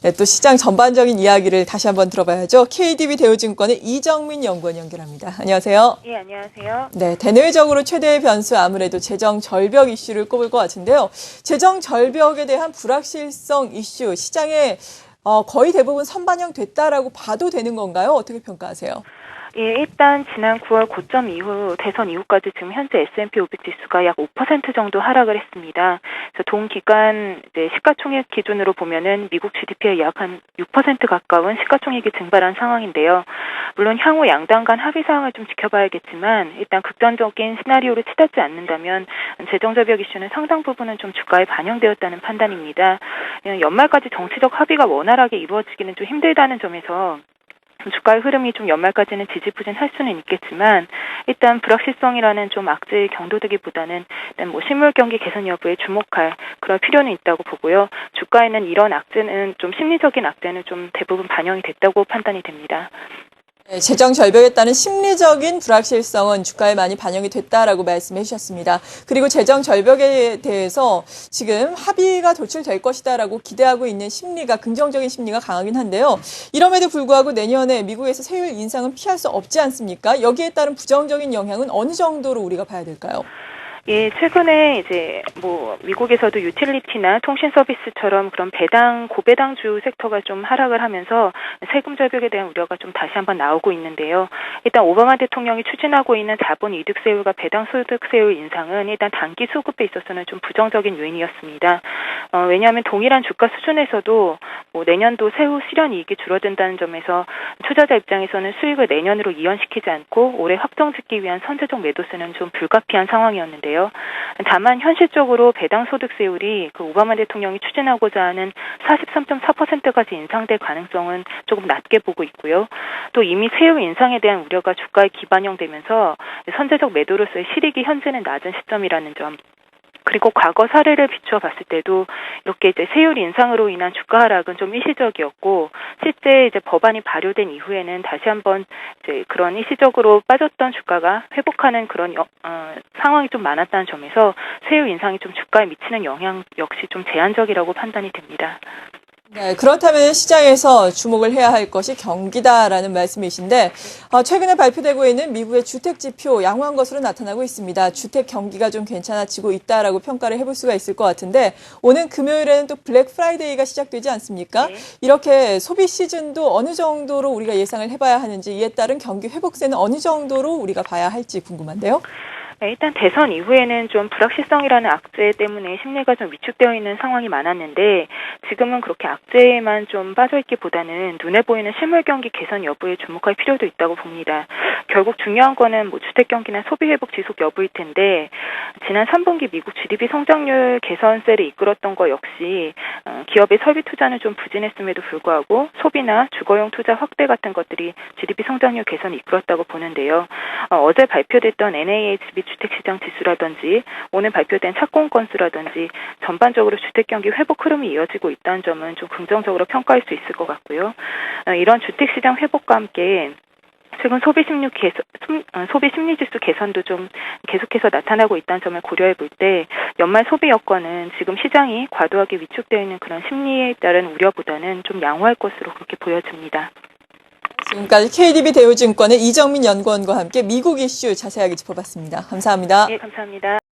네, 또 시장 전반적인 이야기를 다시 한번 들어봐야죠. KDB 대우증권의 이정민 연구원 연결합니다. 안녕하세요. 예, 안녕하세요. 네, 대내외적으로 최대의 변수 아무래도 재정 절벽 이슈를 꼽을 것 같은데요. 재정 절벽에 대한 불확실성 이슈 시장에 거의 대부분 선반영됐다라고 봐도 되는 건가요? 어떻게 평가하세요? 예, 일단 지난 9월 고점 이후 대선 이후까지 지금 현재 S&P 500 지수가 약 5% 정도 하락을 했습니다. 그래서 동기간 시가총액 기준으로 보면은 미국 GDP에 약 한 6% 가까운 시가총액이 증발한 상황인데요. 물론 향후 양당 간 합의 사항을 좀 지켜봐야겠지만 일단 극단적인 시나리오를 치닫지 않는다면 재정 절벽 이슈는 상당 부분은 좀 주가에 반영되었다는 판단입니다. 연말까지 정치적 합의가 원활하게 이루어지기는 좀 힘들다는 점에서 주가의 흐름이 좀 연말까지는 지지부진할 수는 있겠지만 일단 불확실성이라는 좀 악재의 경도되기보다는 일단 뭐 실물 경기 개선 여부에 주목할 그럴 필요는 있다고 보고요. 주가에는 이런 악재는 좀 심리적인 악재는 좀 대부분 반영이 됐다고 판단이 됩니다. 네, 재정 절벽에 따른 심리적인 불확실성은 주가에 많이 반영이 됐다라고 말씀해 주셨습니다. 그리고 재정 절벽에 대해서 지금 합의가 도출될 것이다라고 기대하고 있는 심리가 긍정적인 심리가 강하긴 한데요. 이럼에도 불구하고 내년에 미국에서 세율 인상은 피할 수 없지 않습니까? 여기에 따른 부정적인 영향은 어느 정도로 우리가 봐야 될까요? 예, 최근에 뭐 미국에서도 유틸리티나 통신 서비스처럼 그런 고배당주 섹터가 좀 하락을 하면서 세금 절벽에 대한 우려가 좀 다시 한번 나오고 있는데요. 일단 오바마 대통령이 추진하고 있는 자본 이득세율과 배당 소득세율 인상은 일단 단기 수급에 있어서는 좀 부정적인 요인이었습니다. 왜냐하면 동일한 주가 수준에서도 뭐 내년도 세후 실현 이익이 줄어든다는 점에서 투자자 입장에서는 수익을 내년으로 이연시키지 않고 올해 확정 짓기 위한 선제적 매도세는 좀 불가피한 상황이었는데요. 다만 현실적으로 배당 소득세율이 그 오바마 대통령이 추진하고자 하는 43.4%까지 인상될 가능성은 조금 낮게 보고 있고요. 또 이미 세율 인상에 대한 우려가 주가에 기반영되면서 선제적 매도로서의 실익이 현재는 낮은 시점이라는 점. 그리고 과거 사례를 비추어 봤을 때도 이렇게 세율 인상으로 인한 주가 하락은 좀 일시적이었고 실제 법안이 발효된 이후에는 다시 한번 그런 일시적으로 빠졌던 주가가 회복하는 그런 상황이 좀 많았다는 점에서 세율 인상이 좀 주가에 미치는 영향 역시 좀 제한적이라고 판단이 됩니다. 네, 그렇다면 시장에서 주목을 해야 할 것이 경기다라는 말씀이신데 최근에 발표되고 있는 미국의 주택 지표 양호한 것으로 나타나고 있습니다. 주택 경기가 좀 괜찮아지고 있다라고 평가를 해볼 수가 있을 것 같은데 오는 금요일에는 또 블랙 프라이데이가 시작되지 않습니까? 네. 이렇게 소비 시즌도 어느 정도로 우리가 예상을 해봐야 하는지 이에 따른 경기 회복세는 어느 정도로 우리가 봐야 할지 궁금한데요. 네, 일단 대선 이후에는 좀 불확실성이라는 악재 때문에 심리가 좀 위축되어 있는 상황이 많았는데 지금은 그렇게 악재에만 좀 빠져있기보다는 눈에 보이는 실물 경기 개선 여부에 주목할 필요도 있다고 봅니다. 결국 중요한 거는 뭐 주택 경기나 소비 회복 지속 여부일 텐데 지난 3분기 미국 GDP 성장률 개선세를 이끌었던 거 역시 기업의 설비 투자는 좀 부진했음에도 불구하고 소비나 주거용 투자 확대 같은 것들이 GDP 성장률 개선을 이끌었다고 보는데요. 어제 발표됐던 NAHB 주택시장 지수라든지 오늘 발표된 착공 건수라든지 전반적으로 주택 경기 회복 흐름이 이어지고 있다는 점은 좀 긍정적으로 평가할 수 있을 것 같고요. 이런 주택시장 회복과 함께 최근 소비 심리 지수 개선도 좀 계속해서 나타나고 있다는 점을 고려해 볼 때 연말 소비 여건은 지금 시장이 과도하게 위축되어 있는 그런 심리에 따른 우려보다는 좀 양호할 것으로 그렇게 보여집니다. 지금까지 KDB 대우증권의 이정민 연구원과 함께 미국 이슈 자세하게 짚어봤습니다. 감사합니다. 네, 감사합니다.